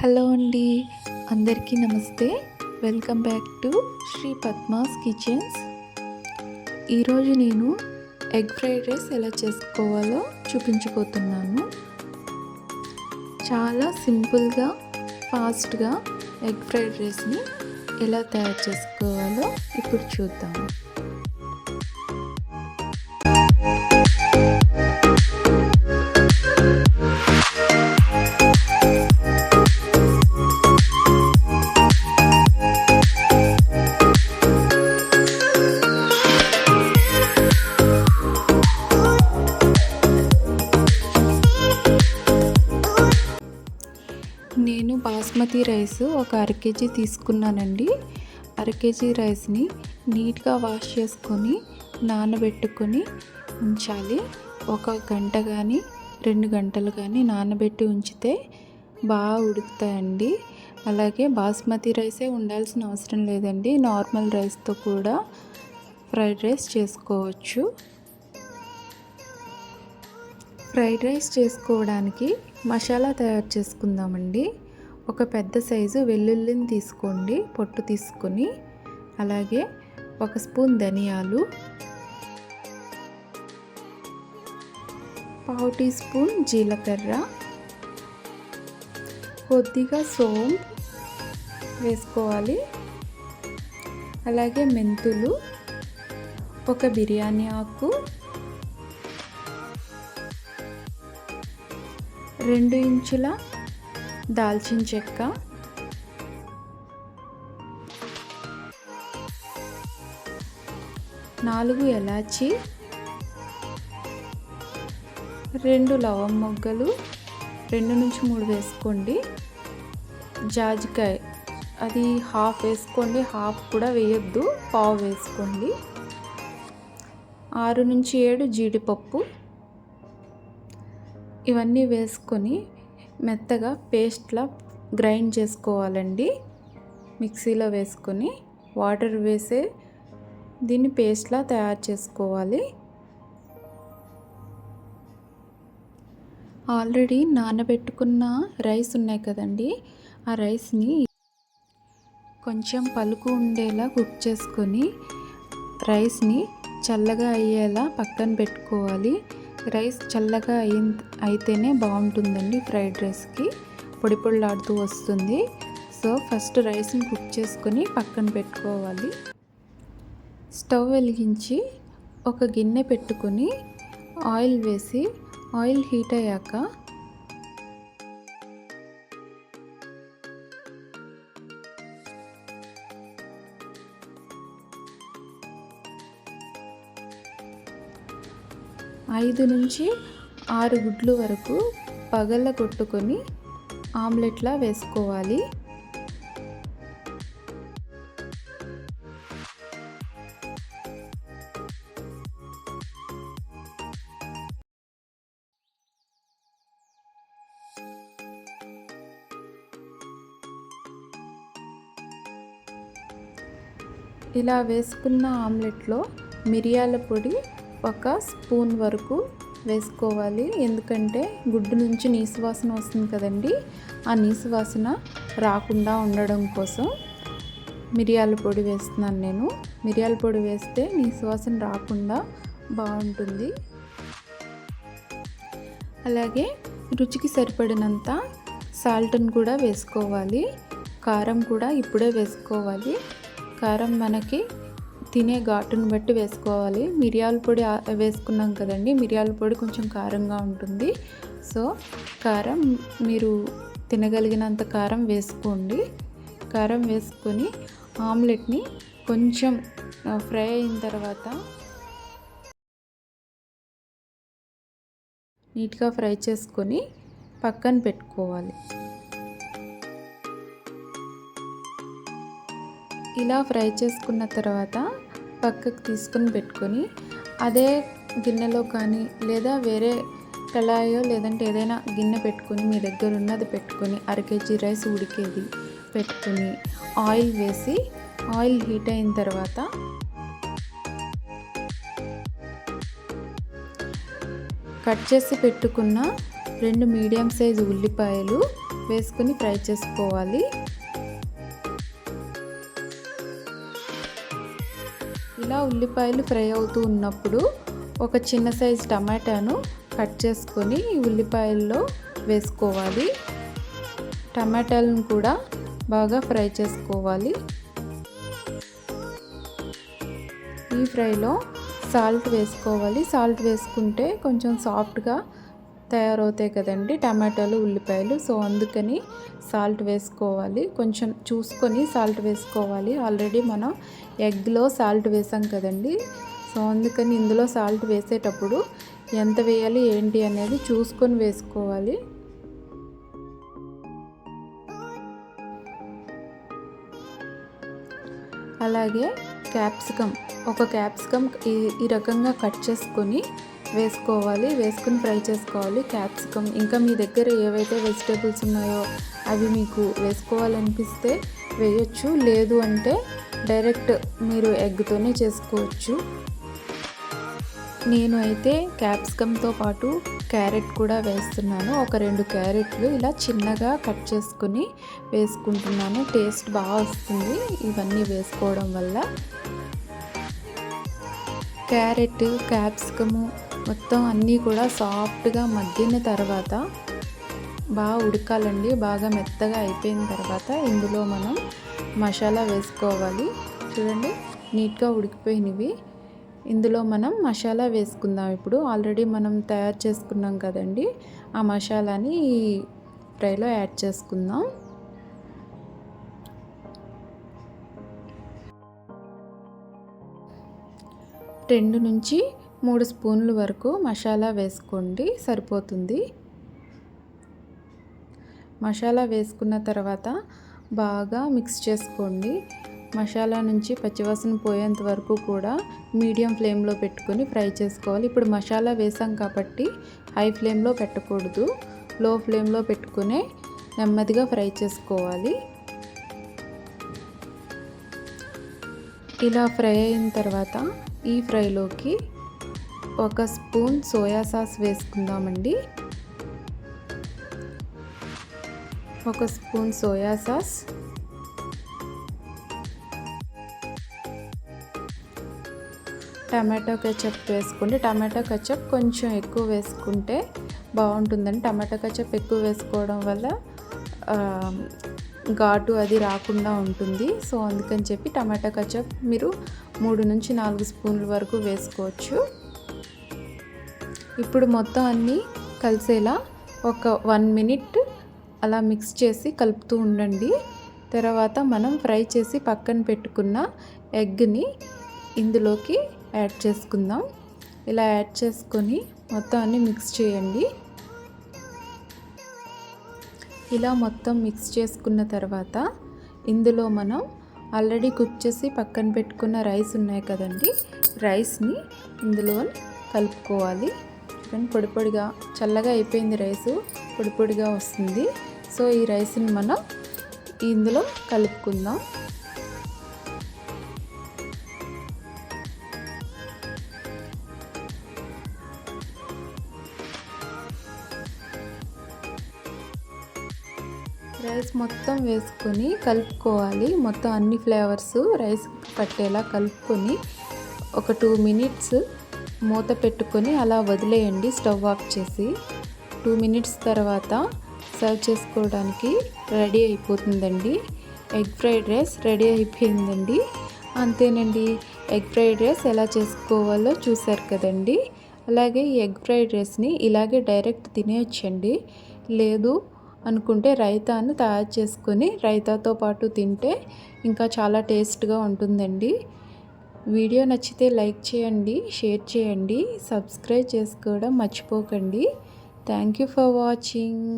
Hello అండి, అందరికీ నమస్తే. Welcome back to Shri Padma's kitchens. ఈరోజు నేను ఎగ్ ఫ్రైడ్ రైస్ ఎలా చేసుకోవాలో చూపించబోతున్నాను. చాలా సింపుల్గా, ఫాస్ట్గా ఎగ్ ఫ్రైడ్ రైస్ని ఎలా తయారు చేసుకోవాలో ఇప్పుడు చూద్దాము. నేను బాస్మతి రైస్ ఒక అర కేజీ తీసుకున్నానండి. అర కేజీ రైస్ని నీట్గా వాష్ చేసుకొని నానబెట్టుకొని ఉంచాలి. ఒక గంట కానీ 2 గంటలు కానీ నానబెట్టి ఉంచితే బాగా ఉడుకుతాయండి. అలాగే బాస్మతి రైసే ఉండాల్సిన అవసరం లేదండి, నార్మల్ రైస్తో కూడా ఫ్రైడ్ రైస్ చేసుకోవచ్చు. ఫ్రైడ్ రైస్ చేసుకోవడానికి మసాలా తయారు చేసుకుందామండి. ఒక పెద్ద సైజు వెల్లుల్లిని తీసుకోండి, పొట్టు తీసుకొని. అలాగే 1 స్పూన్ ధనియాలు, 1/2 టీ స్పూన్ జీలకర్ర, కొద్దిగా సోంపు వేసుకోవాలి. అలాగే మెంతులు, 1 బిర్యానీ ఆకు, 2 ఇంచుల దాల్చిన చెక్క, 4 ఎలాచి, 2 లవంగ మొగ్గలు, 2 నుంచి 3 వేసుకోండి. జాజికాయ అది హాఫ్ వేసుకోండి, హాఫ్ కూడా వేయొద్దు, పావు వేసుకోండి. 6 నుంచి 7 జీడిపప్పు. ఇవన్నీ వేసుకొని మెత్తగా పేస్ట్లా గ్రైండ్ చేసుకోవాలండి. మిక్సీలో వేసుకొని వాటర్ వేసే దీన్ని పేస్ట్లా తయారు చేసుకోవాలి. ఆల్రెడీ నానబెట్టుకున్న రైస్ ఉన్నాయి కదండి, ఆ రైస్ని కొంచెం పలుకు ఉండేలా కుక్ చేసుకొని రైస్ని చల్లగా అయ్యేలా పక్కన పెట్టుకోవాలి. రైస్ చల్లగా అయితేనే బాగుంటుందండి ఫ్రైడ్ రైస్కి, పొడి పొడిలాడుతూ వస్తుంది. సో ఫస్ట్ రైస్ని కుక్ చేసుకొని పక్కన పెట్టుకోవాలి. స్టవ్ వెలిగించి ఒక గిన్నె పెట్టుకొని ఆయిల్ వేసి, ఆయిల్ హీట్ అయ్యాక ఐదు నుంచి 6 గుడ్లు వరకు పగలగొట్టుకొని ఆమ్లెట్లా వేసుకోవాలి. ఇలా వేసుకున్న ఆమ్లెట్లో మిరియాల పొడి 1 స్పూన్ వరకు వేసుకోవాలి. ఎందుకంటే గుడ్డు నుంచి నీసు వాసన వస్తుంది కదండి, ఆ నీసు వాసన రాకుండా ఉండడం కోసం మిరియాల పొడి వేస్తున్నాను నేను. మిరియాల పొడి వేస్తే నీసు వాసన రాకుండా బాగుంటుంది. అలాగే రుచికి సరిపడినంత సాల్ట్ని కూడా వేసుకోవాలి. కారం కూడా ఇప్పుడే వేసుకోవాలి. కారం మనకి తినే ఘాటును బట్టి వేసుకోవాలి. మిరియాల పొడి వేసుకున్నాం కదండి, మిరియాల పొడి కొంచెం కారంగా ఉంటుంది. సో కారం మీరు తినగలిగినంత కారం వేసుకోండి. కారం వేసుకొని ఆమ్లెట్ని కొంచెం ఫ్రై అయిన తర్వాత నీట్గా ఫ్రై చేసుకొని పక్కన పెట్టుకోవాలి. ఇలా ఫ్రై చేసుకున్న తర్వాత పక్కకు తీసుకొని పెట్టుకొని అదే గిన్నెలో కానీ లేదా వేరే కళాయో లేదంటే ఏదైనా గిన్నె పెట్టుకొని మీ దగ్గర ఉన్నది పెట్టుకొని 1 కేజీ రైస్ ఉడికేది పెట్టుకొని ఆయిల్ వేసి, ఆయిల్ హీట్ అయిన తర్వాత కట్ చేసి పెట్టుకున్న 2 మీడియం సైజు ఉల్లిపాయలు, వేసుకొని ఫ్రై చేసుకోవాలి. ఇలా ఉల్లిపాయలు ఫ్రై అవుతూ ఉన్నప్పుడు ఒక చిన్న సైజు టమాటాను కట్ చేసుకొని ఉల్లిపాయల్లో వేసుకోవాలి. టమాటాలను కూడా బాగా ఫ్రై చేసుకోవాలి. ఈ ఫ్రైలో సాల్ట్ వేసుకోవాలి. సాల్ట్ వేసుకుంటే కొంచెం సాఫ్ట్గా తయారవుతాయి కదండి టమాటాలు ఉల్లిపాయలు. సో అందుకని సాల్ట్ వేసుకోవాలి. కొంచెం చూసుకొని సాల్ట్ వేసుకోవాలి. ఆల్రెడీ మనం ఎగ్లో సాల్ట్ వేసాం కదండి. సో అందుకని ఇందులో సాల్ట్ వేసేటప్పుడు ఎంత వేయాలి ఏంటి అనేది చూసుకొని వేసుకోవాలి. అలాగే ఒక క్యాప్సికమ్ ఈ రకంగా కట్ చేసుకొని వేసుకోవాలి. వేసుకొని ఫ్రై చేసుకోవాలి క్యాప్సికమ్. ఇంకా మీ దగ్గర ఏవైతే వెజిటేబుల్స్ ఉన్నాయో అవి మీకు వేసుకోవాలనిపిస్తే వేయొచ్చు. లేదు అంటే డైరెక్ట్ మీరు ఎగ్తోనే చేసుకోవచ్చు. నేను అయితే క్యాప్సికమ్తో పాటు క్యారెట్ కూడా వేస్తున్నాను. ఒక 2 క్యారెట్లు ఇలా చిన్నగా కట్ చేసుకుని వేసుకుంటున్నాను. టేస్ట్ బాగా వస్తుంది ఇవన్నీ వేసుకోవడం వల్ల. క్యారెట్, క్యాప్సికము మొత్తం అన్నీ కూడా సాఫ్ట్గా మగ్గిన తర్వాత బాగా ఉడకాలండి. బాగా మెత్తగా అయిపోయిన తర్వాత ఇందులో మనం మసాలా వేసుకోవాలి. చూడండి నీట్గా ఉడికిపోయినవి. ఇందులో మనం మసాలా వేసుకుందాం. ఇప్పుడు ఆల్రెడీ మనం తయారు చేసుకున్నాం కదండి, ఆ మసాలాని ఈ ఫ్రైలో యాడ్ చేసుకుందాం. రెండు నుంచి 3 స్పూన్ల వరకు మసాలా వేసుకోండి, సరిపోతుంది. మసాలా వేసుకున్న తర్వాత బాగా మిక్స్ చేసుకోండి. మసాలా నుంచి పచ్చివాసన పోయేంత వరకు కూడా మీడియం ఫ్లేమ్లో పెట్టుకొని ఫ్రై చేసుకోవాలి. ఇప్పుడు మసాలా వేసాం కాబట్టి హై ఫ్లేమ్లో పెట్టకూడదు, లో ఫ్లేమ్లో పెట్టుకునే నెమ్మదిగా ఫ్రై చేసుకోవాలి. ఇలా ఫ్రై అయిన తర్వాత ఈ ఫ్రైలోకి 1 స్పూన్ సోయా సాస్ వేసుకుందామండి. 1 spoon soya sauce, tomato ketchup వేసుకోండి. టమాటో కెచప్ కొంచెం ఎక్కువ వేసుకుంటే బాగుంటుందండి. టమాటో కెచప్ ఎక్కువ వేసుకోవడం వల్ల ఘాటు అది రాకుండా ఉంటుంది. సో అందుకని చెప్పి టమాటో కెచప్ మీరు 3 నుంచి 4 స్పూన్ల వరకు వేసుకోవచ్చు. ఇప్పుడు మొత్తం అన్నీ కలిసేలా ఒక 1 మినిట్ అలా మిక్స్ చేసి కలుపుతూ ఉండండి. తర్వాత మనం ఫ్రై చేసి పక్కన పెట్టుకున్న ఎగ్ని ఇందులోకి యాడ్ చేసుకుందాం. ఇలా యాడ్ చేసుకొని మొత్తం అన్నీ మిక్స్ చేయండి. ఇలా మొత్తం మిక్స్ చేసుకున్న తర్వాత ఇందులో మనం ఆల్రెడీ కుక్ చేసి పక్కన పెట్టుకున్న రైస్ ఉన్నాయి కదండి, రైస్ని ఇందులో కలుపుకోవాలి. పొడి పొడిగా చల్లగా అయిపోయింది రైసు, పొడి పొడిగా వస్తుంది. సో ఈ రైస్ని మనం ఇందులో కలుపుకుందాం. రైస్ మొత్తం వేసుకొని కలుపుకోవాలి. మొత్తం అన్ని ఫ్లేవర్స్ రైస్ పట్టేలా కలుపుకొని ఒక 2 మినిట్స్ మూత పెట్టుకొని అలా వదిలేయండి స్టవ్ ఆఫ్ చేసి. 2 మినిట్స్ తర్వాత సర్వ్ చేసుకోవడానికి రెడీ అయిపోతుందండి. ఎగ్ ఫ్రైడ్ రైస్ రెడీ అయిపోయిందండి. అంతేనండి, ఎగ్ ఫ్రైడ్ రైస్ ఎలా చేసుకోవాలో చూసారు కదండి. అలాగే ఈ ఎగ్ ఫ్రైడ్ రైస్ని ఇలాగే డైరెక్ట్ తినేయచ్చండి. లేదు అనుకుంటే రైతాను తయారు చేసుకొని రైతాతో పాటు తింటే ఇంకా చాలా టేస్ట్గా ఉంటుందండి. వీడియో నచ్చితే లైక్ చేయండి, షేర్ చేయండి, సబ్స్క్రైబ్ చేసుకోవడం మర్చిపోకండి. Thank you for watching.